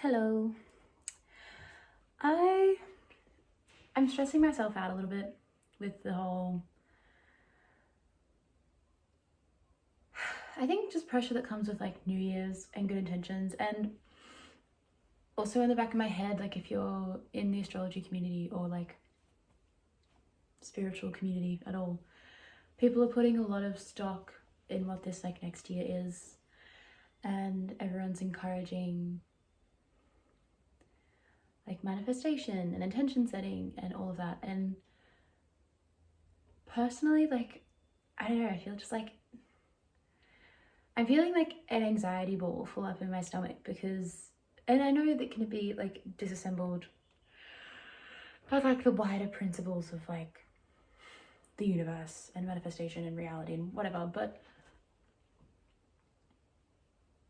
Hello. I'm stressing myself out a little bit with the whole, I think just pressure that comes with like New Year's and good intentions, and also in the back of my head, like if you're in the astrology community or like spiritual community at all, people are putting a lot of stock in what this like next year is, and everyone's encouraging like manifestation and intention setting and all of that. And personally, like, I don't know, I feel just like I'm feeling like an anxiety ball full up in my stomach because, and I know that can be like disassembled by like the wider principles of like the universe and manifestation and reality and whatever, but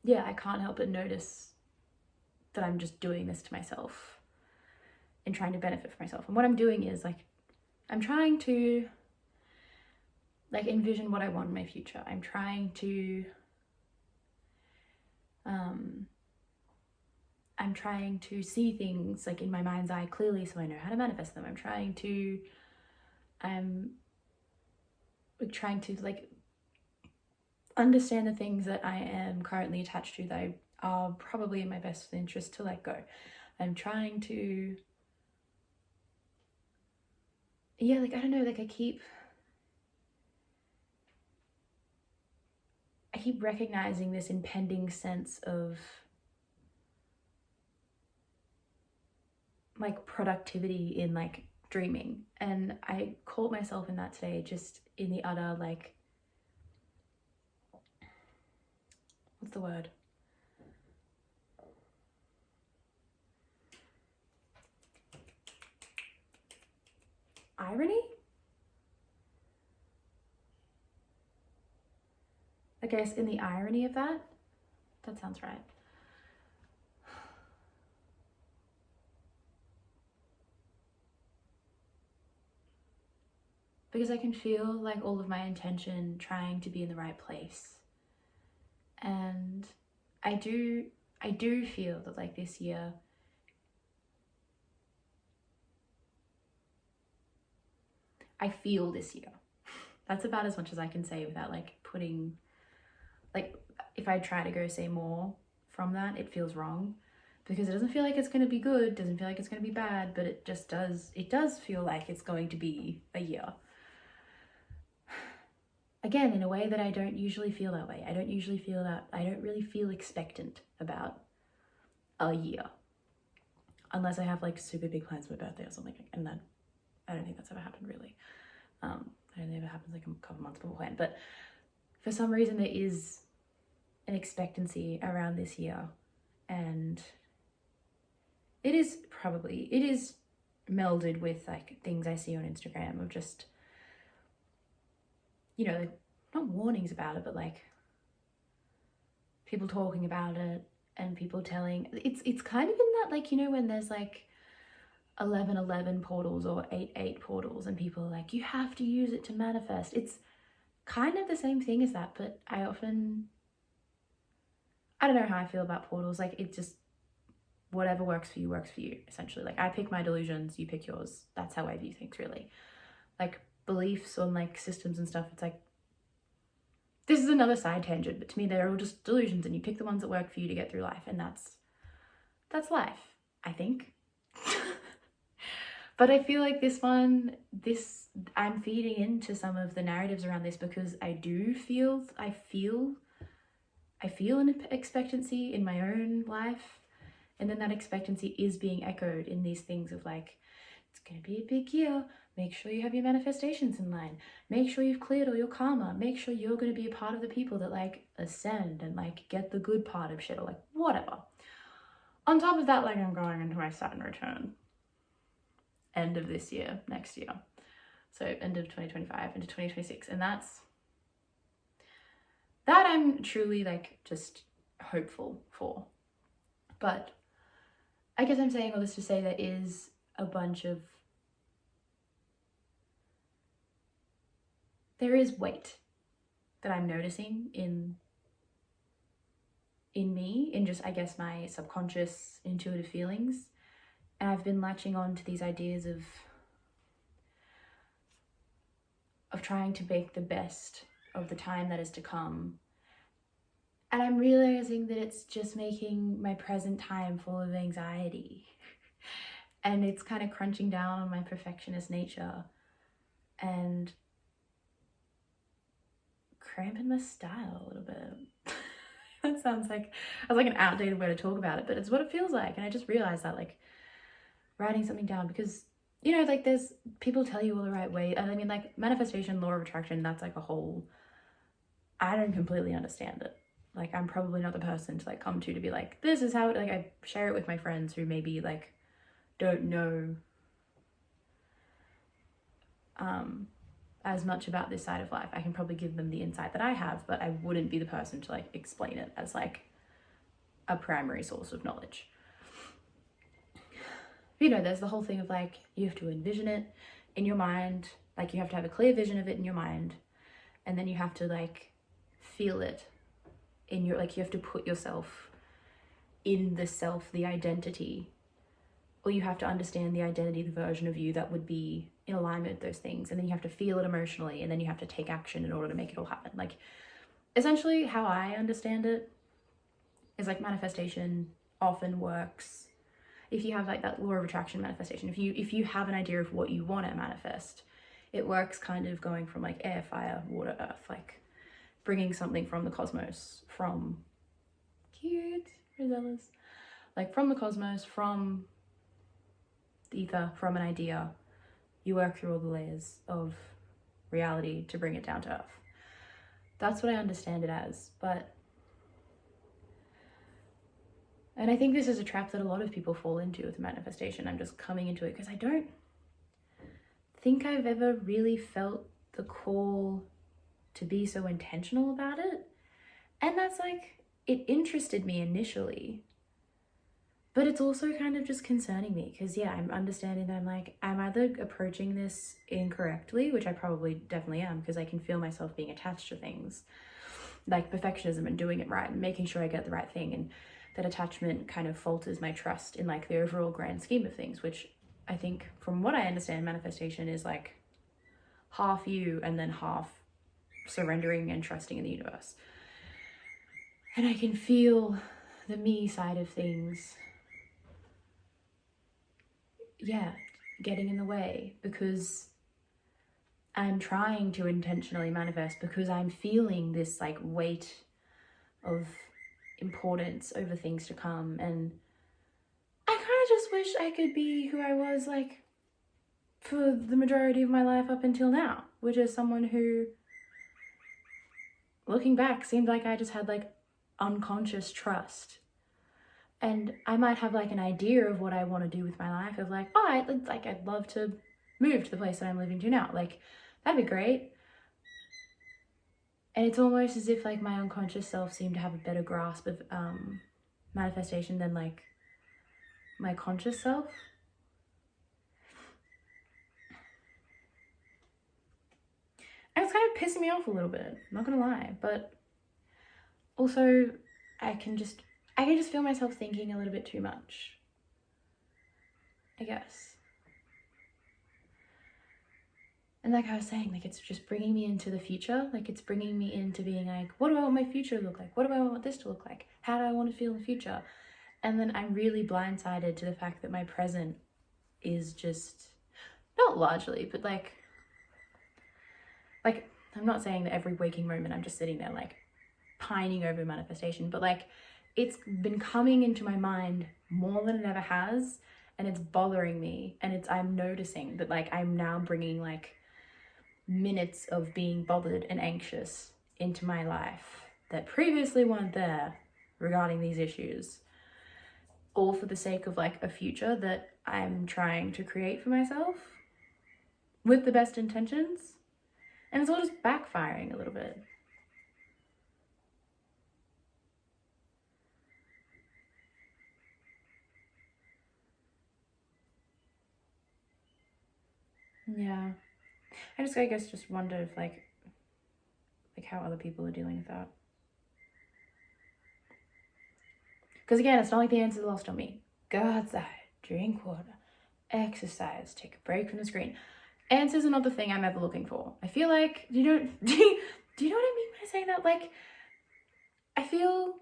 yeah, I can't help but notice that I'm just doing this to myself and trying to benefit for myself. And what I'm doing is like, I'm trying to like envision what I want in my future. I'm trying to see things like in my mind's eye clearly so I know how to manifest them. I'm trying to like understand the things that I am currently attached to that are probably in my best interest to let go. I'm trying to, yeah, like, I don't know, like I keep recognizing this impending sense of like productivity in like dreaming, and I caught myself in that today, just in the utter like, what's the word? Irony? I guess in the irony of that sounds right. Because I can feel like all of my intention trying to be in the right place. And I do feel that like this year, I feel this year. That's about as much as I can say without like putting, like, if I try to go say more from that, it feels wrong because it doesn't feel like it's going to be good, doesn't feel like it's going to be bad, but it just does, it does feel like it's going to be a year. Again, in a way that I don't usually feel that way. I don't really feel expectant about a year. Unless I have like super big plans for my birthday or something. And that, I don't think that's ever happened really. It never happens like a couple months beforehand. But for some reason there is an expectancy around this year. And it is melded with like things I see on Instagram of just, you know, not warnings about it, but like people talking about it and people telling, it's kind of in that, like, you know, when there's like 1111 portals or 88 portals and people are like, you have to use it to manifest. It's kind of the same thing as that, but I don't know how I feel about portals. Like, it just, whatever works for you, essentially. Like, I pick my delusions, you pick yours. That's how I view things, really. Like, beliefs on like systems and stuff, it's like, this is another side tangent, but to me they're all just delusions and you pick the ones that work for you to get through life, and that's life, I think. But I feel like I'm feeding into some of the narratives around this because I feel an expectancy in my own life, and then that expectancy is being echoed in these things of like, it's going to be a big year, make sure you have your manifestations in line, make sure you've cleared all your karma, make sure you're going to be a part of the people that like ascend and like get the good part of shit, or like whatever. On top of that, like, I'm going into my Saturn return end of this year, next year, so end of 2025 into 2026, and that I'm truly like just hopeful for. But I guess I'm saying all this to say there is there is weight that I'm noticing in in me, in just, I guess, my subconscious intuitive feelings. And I've been latching on to these ideas of trying to make the best of the time that is to come. And I'm realizing that it's just making my present time full of anxiety. And it's kind of crunching down on my perfectionist nature and cramping my style a little bit. That sounds like, that's like an outdated way to talk about it, but it's what it feels like. And I just realized that, like, writing something down, because, you know, like, there's people tell you all the right way. And I mean, like, manifestation, law of attraction, that's like a whole, I don't completely understand it. Like, I'm probably not the person to, like, come to be like, this is how it, like, I share it with my friends who maybe, like, don't know as much about this side of life. I can probably give them the insight that I have, but I wouldn't be the person to, like, explain it as, like, a primary source of knowledge. You know, there's the whole thing of, like, you have to envision it in your mind, like, you have to have a clear vision of it in your mind, and then you have to, like, feel it in your, like, you have to put yourself in the self, the identity, or you have to understand the identity, the version of you that would be in alignment with those things, and then you have to feel it emotionally, and then you have to take action in order to make it all happen. Like, essentially how I understand it is, like, manifestation often works if you have, like, that law of attraction manifestation. If you have an idea of what you want to manifest, it works kind of going from, like, air, fire, water, earth, like bringing something from the cosmos, from cute Rosellas, like from the cosmos, from the ether, from an idea. You work through all the layers of reality to bring it down to earth. That's what I understand it as. And I think this is a trap that a lot of people fall into with manifestation. I'm just coming into it because I don't think I've ever really felt the call to be so intentional about it. And that's, like, it interested me initially, but it's also kind of just concerning me because, yeah, I'm understanding that I'm like, I'm either approaching this incorrectly, which I probably definitely am, because I can feel myself being attached to things like perfectionism and doing it right and making sure I get the right thing, and that attachment kind of falters my trust in, like, the overall grand scheme of things, which I think, from what I understand, manifestation is, like, half you and then half surrendering and trusting in the universe. And I can feel the me side of things, yeah, getting in the way, because I'm trying to intentionally manifest, because I'm feeling this, like, weight of importance over things to come. And I kind of just wish I could be who I was, like, for the majority of my life up until now, which is someone who, looking back, seemed like I just had, like, unconscious trust. And I might have, like, an idea of what I want to do with my life, of, like, oh, I'd love to move to the place that I'm living to now. Like, that'd be great. And it's almost as if, like, my unconscious self seemed to have a better grasp of manifestation than, like, my conscious self. And it's kind of pissing me off a little bit, I'm not gonna lie. But also, I can just feel myself thinking a little bit too much, I guess. And like I was saying, like, it's just bringing me into the future. Like, it's bringing me into being like, what do I want my future to look like? What do I want this to look like? How do I want to feel in the future? And then I'm really blindsided to the fact that my present is just, not largely, but like, I'm not saying that every waking moment I'm just sitting there, like, pining over manifestation, but, like, it's been coming into my mind more than it ever has, and it's bothering me. And I'm noticing that, like, I'm now bringing, like, minutes of being bothered and anxious into my life that previously weren't there regarding these issues, all for the sake of, like, a future that I'm trying to create for myself with the best intentions. And it's all just backfiring a little bit. Yeah. I guess just wonder if, like how other people are dealing with that. Because again, it's not like the answers are lost on me. Go outside, drink water, exercise, take a break from the screen. Answers are not the thing I'm ever looking for. I feel like, do you know what I mean when I say that? Like, I feel,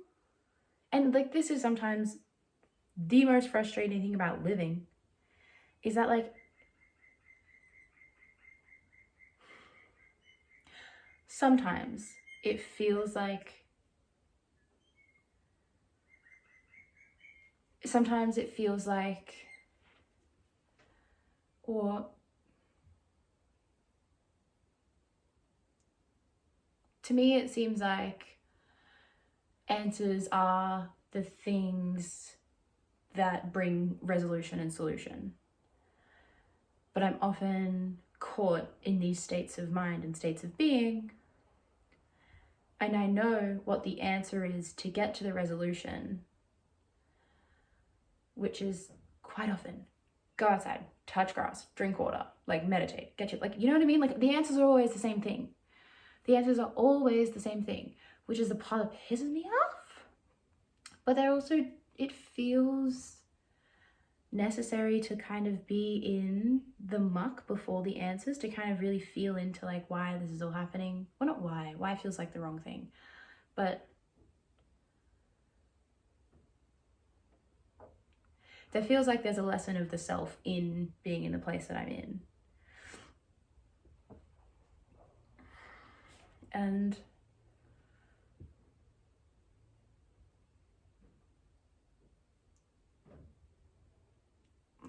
and like this is sometimes the most frustrating thing about living, is that like, sometimes it feels like, or to me it seems like answers are the things that bring resolution and solution. But I'm often caught in these states of mind and states of being, and I know what the answer is to get to the resolution, which is quite often go outside, touch grass, drink water, like meditate, get your, like, you know what I mean? Like the answers are always the same thing. The answers are always the same thing, which is the part that pisses me off. But they're also, it feels necessary to kind of be in the muck before the answers, to kind of really feel into like why this is all happening. Well, not why feels like the wrong thing, but there feels like there's a lesson of the self in being in the place that I'm in. And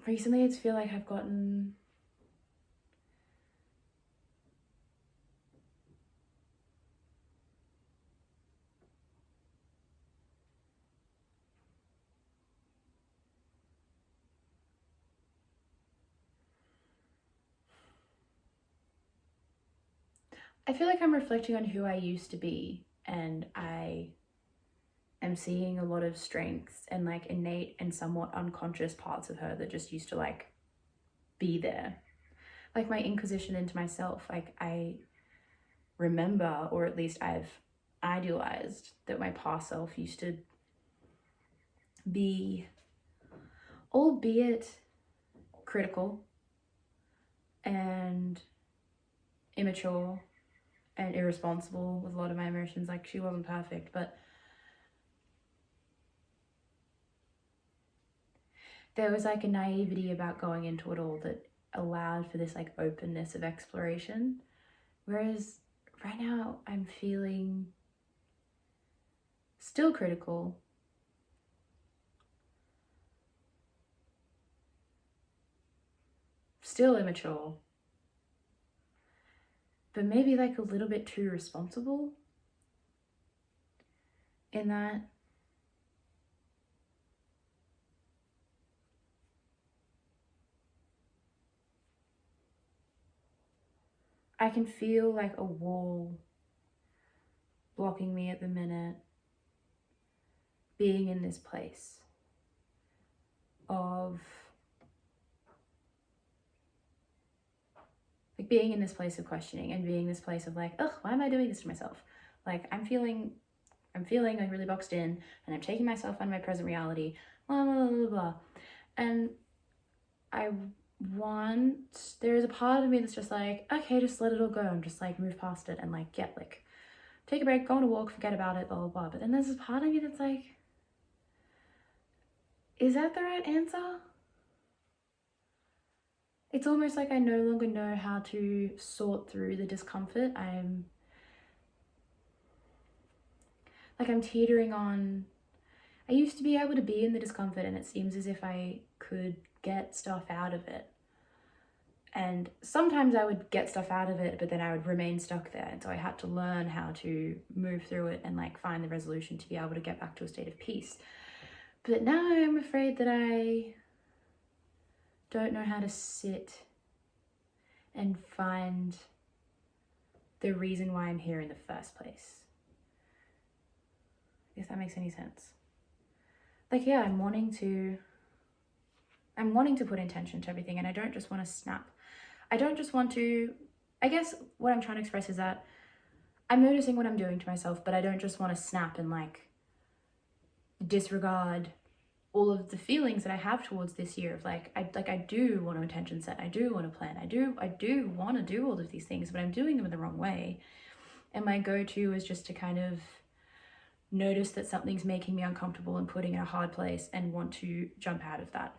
recently it's feel like I've gotten I feel like I'm reflecting on who I used to be, and I am seeing a lot of strengths and like innate and somewhat unconscious parts of her that just used to like be there. Like my inquisition into myself, like I remember, or at least I've idealized, that my past self used to be, albeit critical and immature and irresponsible with a lot of my emotions. Like she wasn't perfect, but there was like a naivety about going into it all that allowed for this like openness of exploration. Whereas right now I'm feeling still critical, still immature, but maybe like a little bit too responsible, in that I can feel like a wall blocking me at the minute, being in this place of like being in this place of questioning, and being this place of like, ugh, why am I doing this to myself? Like I'm feeling like really boxed in, and I'm taking myself out of my present reality, blah, blah, blah, blah, blah. And there is a part of me that's just like, okay, just let it all go and just like move past it and like get like, take a break, go on a walk, forget about it, blah, blah, blah. But then there's this part of me that's like, is that the right answer? It's almost like I no longer know how to sort through the discomfort. I'm teetering on, I used to be able to be in the discomfort, and it seems as if I could get stuff out of it. And sometimes I would get stuff out of it, but then I would remain stuck there. And so I had to learn how to move through it and like find the resolution to be able to get back to a state of peace. But now I'm afraid that I don't know how to sit and find the reason why I'm here in the first place. If that makes any sense. Like, yeah, I'm wanting to put intention to everything, and I don't just want to snap. I don't just want to, I guess what I'm trying to express is that I'm noticing what I'm doing to myself, but I don't just want to snap and like disregard all of the feelings that I have towards this year of like I do want to intention set, I do want to plan, I do want to do all of these things, but I'm doing them in the wrong way. And my go-to is just to kind of notice that something's making me uncomfortable and putting in a hard place and want to jump out of that.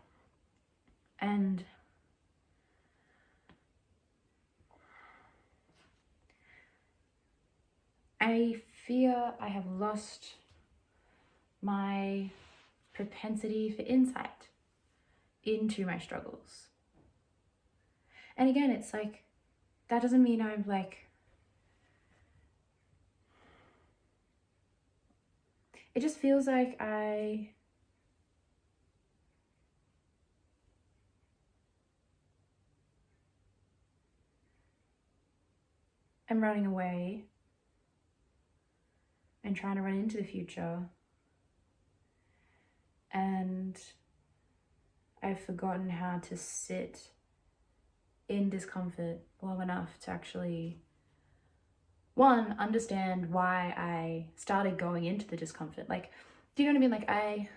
And I fear I have lost my propensity for insight into my struggles. And again, it's like, that doesn't mean I'm like, it just feels like I am running away and trying to run into the future, and I've forgotten how to sit in discomfort long enough to actually, one, understand why I started going into the discomfort. Like, do you know what I mean? Like,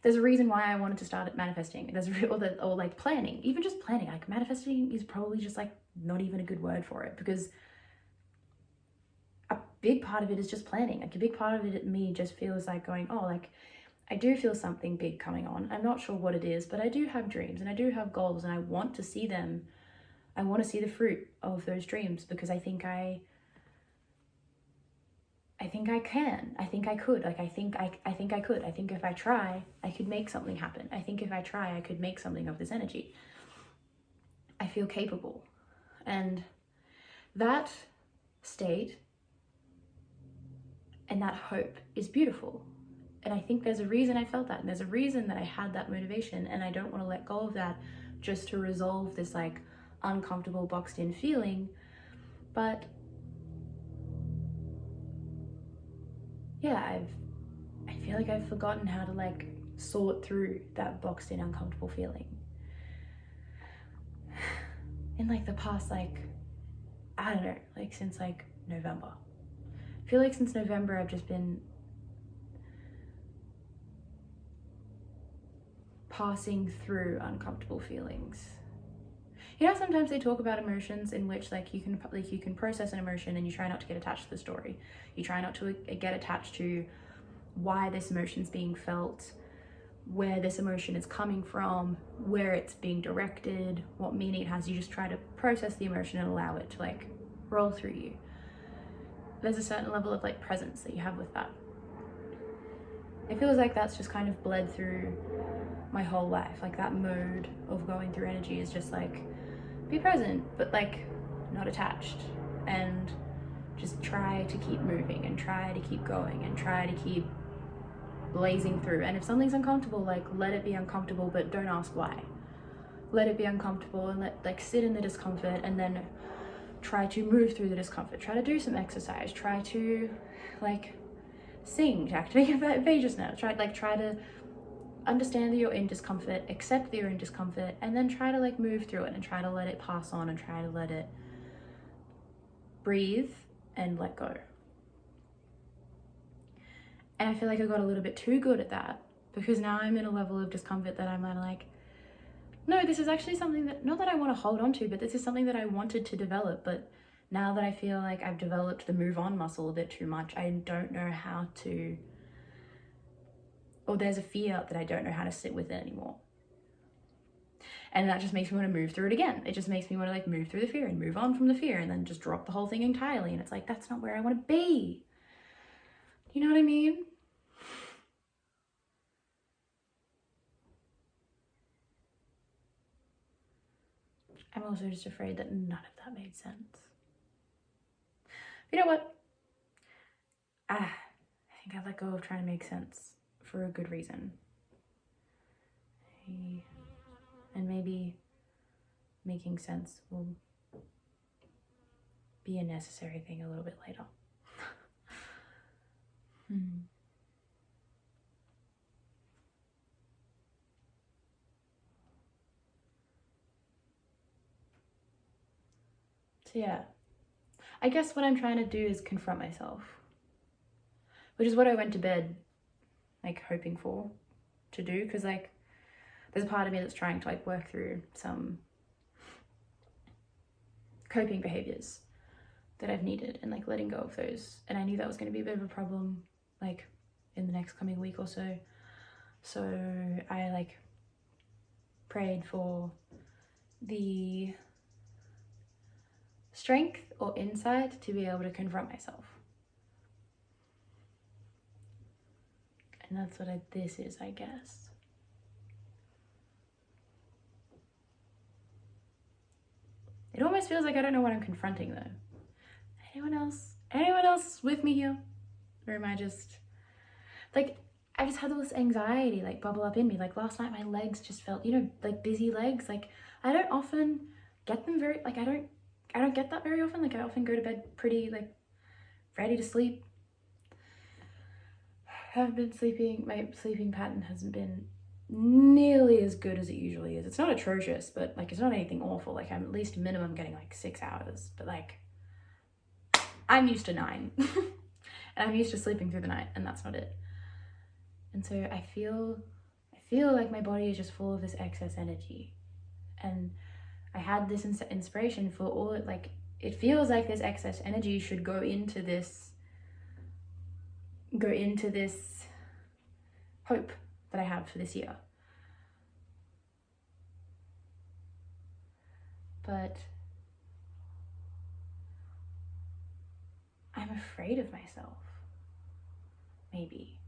there's a reason why I wanted to start manifesting. There's a real, or like planning, even just planning. Like, manifesting is probably just like not even a good word for it, because a big part of it is just planning. Like, a big part of it, me just feels like going, oh, like, I do feel something big coming on. I'm not sure what it is, but I do have dreams and I do have goals, and I want to see them. I want to see the fruit of those dreams, because I think I can. I think I could. Like, I think I could. I think if I try, I could make something happen. I think if I try, I could make something of this energy. I feel capable. And that state and that hope is beautiful. And I think there's a reason I felt that, and there's a reason that I had that motivation, and I don't want to let go of that just to resolve this like uncomfortable, boxed in feeling. But yeah, I feel like I've forgotten how to like sort through that boxed in, uncomfortable feeling. In like the past, like, I don't know, like since like November. I feel like since November I've just been passing through uncomfortable feelings. You know, sometimes they talk about emotions in which like you can process an emotion and you try not to get attached to the story. You try not to get attached to why this emotion's being felt, where this emotion is coming from, where it's being directed, what meaning it has. You just try to process the emotion and allow it to like roll through you. There's a certain level of like presence that you have with that. It feels like that's just kind of bled through my whole life. Like, that mode of going through energy is just like, be present, but like not attached, and just try to keep moving and try to keep going and try to keep blazing through. And if something's uncomfortable, like, let it be uncomfortable, but don't ask why. Let it be uncomfortable and like sit in the discomfort, and then try to move through the discomfort. Try to do some exercise. Try to like sing to activate your vagus nerve. Try to understand that you're in discomfort, accept that you're in discomfort, and then try to like move through it and try to let it pass on and try to let it breathe and let go. And I feel like I got a little bit too good at that, because now I'm in a level of discomfort that I'm like, no, this is actually something that, not that I want to hold on to, but this is something that I wanted to develop. But now that I feel like I've developed the move on muscle a bit too much, I don't know how to, or there's a fear that I don't know how to sit with it anymore. And that just makes me want to move through it again. It just makes me want to like move through the fear and move on from the fear and then just drop the whole thing entirely. And it's like, that's not where I want to be. You know what I mean? I'm also just afraid that none of that made sense. You know what? I think I let go of trying to make sense for a good reason. And maybe making sense will be a necessary thing a little bit later. So yeah, I guess what I'm trying to do is confront myself, which is what I went to bed like hoping for to do, because like there's a part of me that's trying to like work through some coping behaviors that I've needed and like letting go of those. And I knew that was going to be a bit of a problem like in the next coming week or so. So I like prayed for the strength or insight to be able to confront myself. And that's what this is, I guess. It almost feels like I don't know what I'm confronting though. Anyone else with me here? Or am I just like, I just had all this anxiety like bubble up in me. Like last night my legs just felt, you know, like busy legs. Like I don't often get them very, like I don't get that very often. Like I often go to bed pretty like ready to sleep. I haven't been sleeping, my sleeping pattern hasn't been nearly as good as it usually is. It's not atrocious, but like it's not anything awful. Like I'm at least minimum getting like 6 hours, but like I'm used to 9 and I'm used to sleeping through the night, and that's not it. And so I feel like my body is just full of this excess energy, and I had this inspiration for all it, like it feels like this excess energy should go into this hope that I have for this year. But I'm afraid of myself, maybe.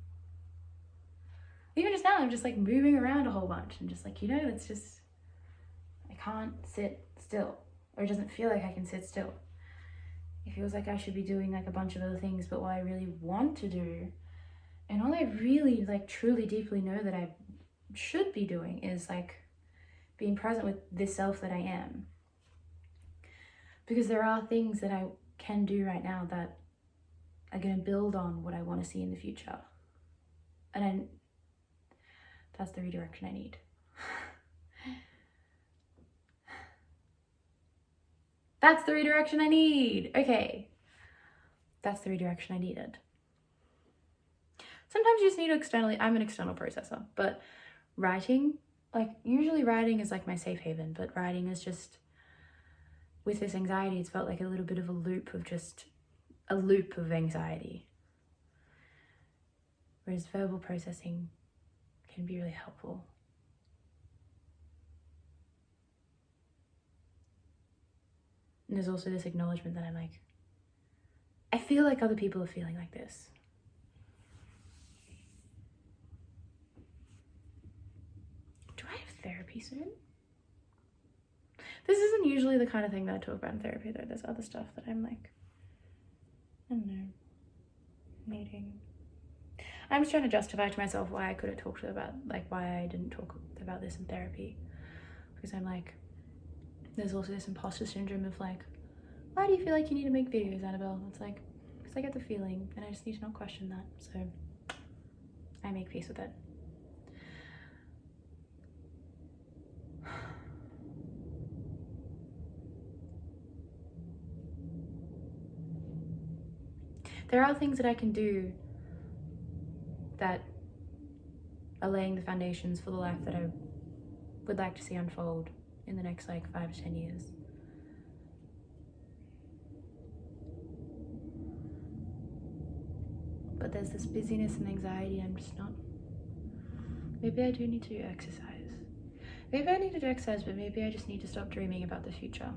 Even just now, I'm just like moving around a whole bunch and just like, you know, it's just, I can't sit still, or it doesn't feel like I can sit still. It feels like I should be doing like a bunch of other things, but what I really want to do, and all I really like truly deeply know that I should be doing, is like being present with this self that I am. Because there are things that I can do right now that are going to build on what I want to see in the future. And that's the redirection I need. That's the redirection I need. Okay. That's the redirection I needed. Sometimes you just need to externally, I'm an external processor, but writing, like usually writing is like my safe haven, but writing is just, with this anxiety, it's felt like a little bit of a loop of anxiety. Whereas verbal processing can be really helpful. And there's also this acknowledgement that I'm like, I feel like other people are feeling like this. Do I have therapy soon? This isn't usually the kind of thing that I talk about in therapy though. There's other stuff that I'm like, I don't know, needing. I'm just trying to justify to myself why I could have talked about, like why I didn't talk about this in therapy. Because I'm like, there's also this imposter syndrome of like, why do you feel like you need to make videos, Annabelle? It's like, because I get the feeling and I just need to not question that. So I make peace with it. There are things that I can do that are laying the foundations for the life that I would like to see unfold in the next like 5 to 10 years. But there's this busyness and anxiety. I'm just not, maybe I do need to exercise. Maybe I need to do exercise, but maybe I just need to stop dreaming about the future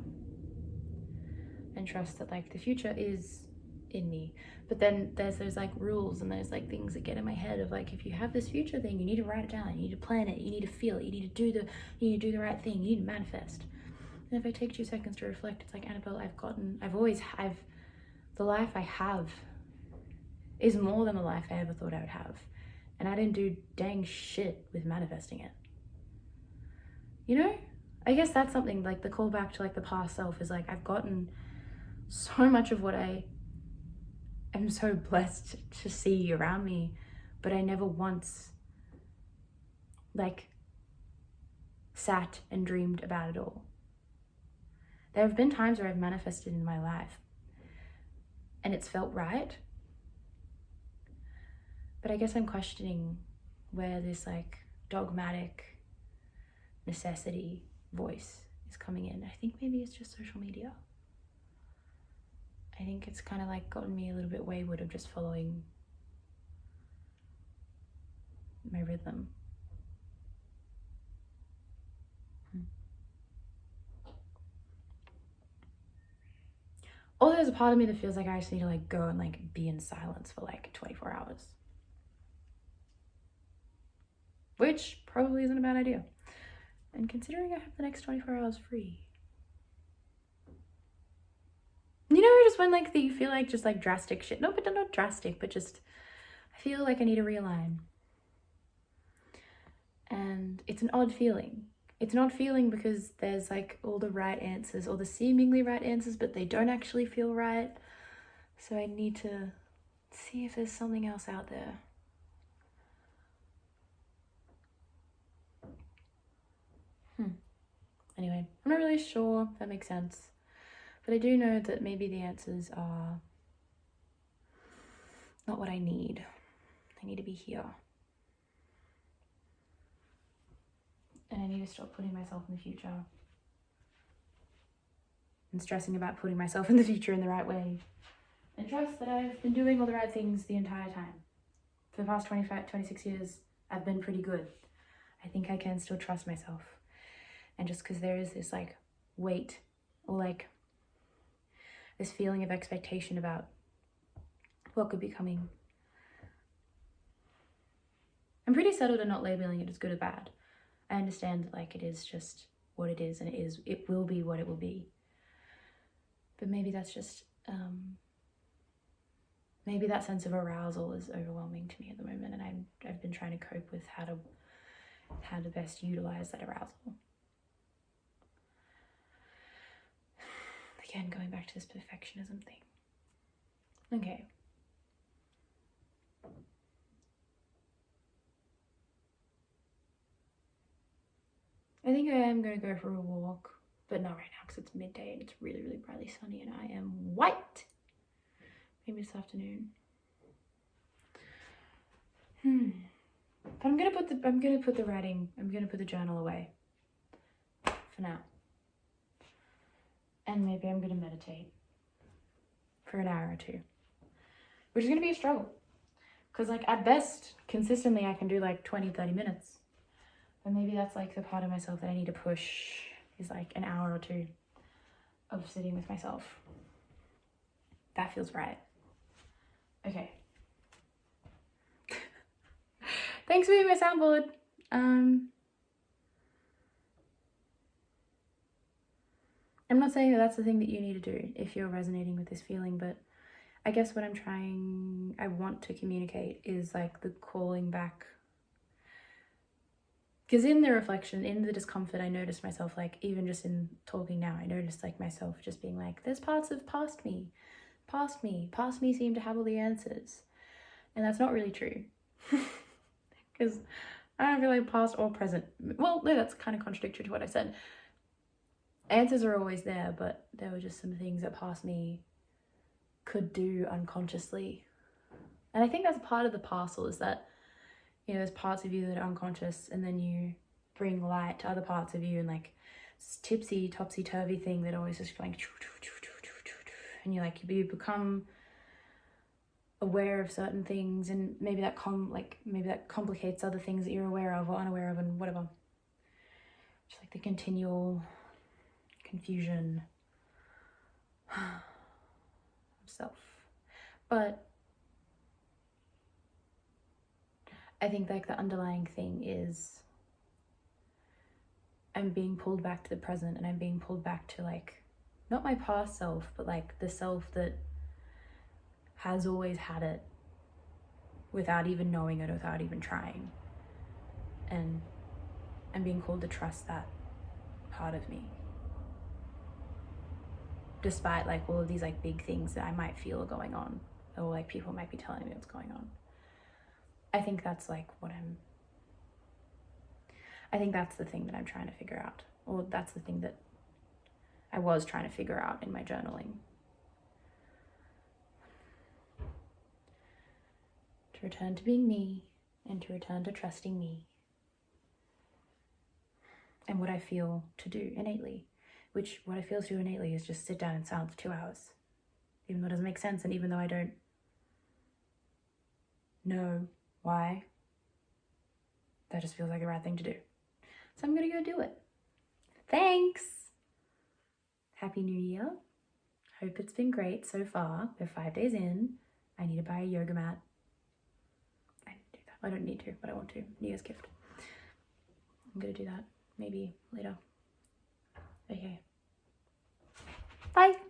and trust that like the future is in me. But then there's those like rules and there's like things that get in my head of like, if you have this future thing, you need to write it down, you need to plan it, you need to feel it, you need to do the right thing, you need to manifest. And if I take 2 seconds to reflect, it's like, Annabelle, the life I have is more than the life I ever thought I would have. And I didn't do dang shit with manifesting it. You know? I guess that's something, like the callback to like the past self is like, I've gotten so much of what I am so blessed to see around me, but I never once like sat and dreamed about it all. There have been times where I've manifested in my life and it's felt right, But I guess I'm questioning where this like dogmatic necessity voice is coming in. I think maybe it's just social media. I think it's kind of like gotten me a little bit wayward of just following my rhythm. Or there's a part of me that feels like I just need to like go and like be in silence for like 24 hours. Which probably isn't a bad idea. And considering I have the next 24 hours free. You know, just when like you feel like just like drastic shit. No, but not drastic, but just I feel like I need to realign. And it's an odd feeling. It's an odd feeling because there's like all the right answers, or the seemingly right answers, but they don't actually feel right. So I need to see if there's something else out there. Anyway, I'm not really sure if that makes sense. But I do know that maybe the answers are not what I need. I need to be here. And I need to stop putting myself in the future and stressing about putting myself in the future in the right way. And trust that I've been doing all the right things the entire time. For the past 26 years, I've been pretty good. I think I can still trust myself. And just because there is this like weight or like this feeling of expectation about what could be coming, I'm pretty settled in not labeling it as good or bad. I understand that like it is just what it is, and it will be what it will be. But maybe that's just maybe that sense of arousal is overwhelming to me at the moment, and I've been trying to cope with how to best utilize that arousal. Again, going back to this perfectionism thing. Okay. I think I am going to go for a walk, but not right now because it's midday and it's really, really brightly sunny and I am white. Maybe this afternoon. But I'm gonna put the journal away for now. And maybe I'm gonna meditate for an hour or two, which is gonna be a struggle. Because like at best, consistently I can do like 20-30 minutes. But maybe that's like the part of myself that I need to push is like an hour or two of sitting with myself. That feels right. Okay. Thanks for being my soundboard. I'm not saying that that's the thing that you need to do if you're resonating with this feeling, but I guess what I want to communicate is like the calling back. Because in the reflection, in the discomfort, I noticed myself, like, even just in talking now, I noticed like myself just being like, there's parts of past me seem to have all the answers. And that's not really true. Because I don't feel like past or present. Well, no, that's kind of contradictory to what I said. Answers are always there, but there were just some things that past me could do unconsciously. And I think that's part of the parcel, is that, you know, there's parts of you that are unconscious, and then you bring light to other parts of you, and like this tipsy, topsy-turvy thing that always just going, and you become aware of certain things, and maybe that complicates other things that you're aware of or unaware of, and whatever. Just like the continual confusion of self. But I think like the underlying thing is I'm being pulled back to the present, and I'm being pulled back to like not my past self, but like the self that has always had it without even knowing it, without even trying. And I'm being called to trust that part of me, despite like all of these like big things that I might feel are going on, or like people might be telling me what's going on. I think that's like I think that's the thing that I'm trying to figure out, or that's the thing that I was trying to figure out in my journaling. return to being me, and to return to trusting me and what I feel to do innately, which what I feel to do innately is just sit down in silence for 2 hours, even though it doesn't make sense, and even though I don't know why, that just feels like the right thing to do. So I'm gonna go do it. Thanks! Happy New Year. Hope it's been great so far. We're 5 days in. I need to buy a yoga mat. I need to do that. I don't need to, but I want to. New Year's gift. I'm gonna do that maybe later. Okay. Bye!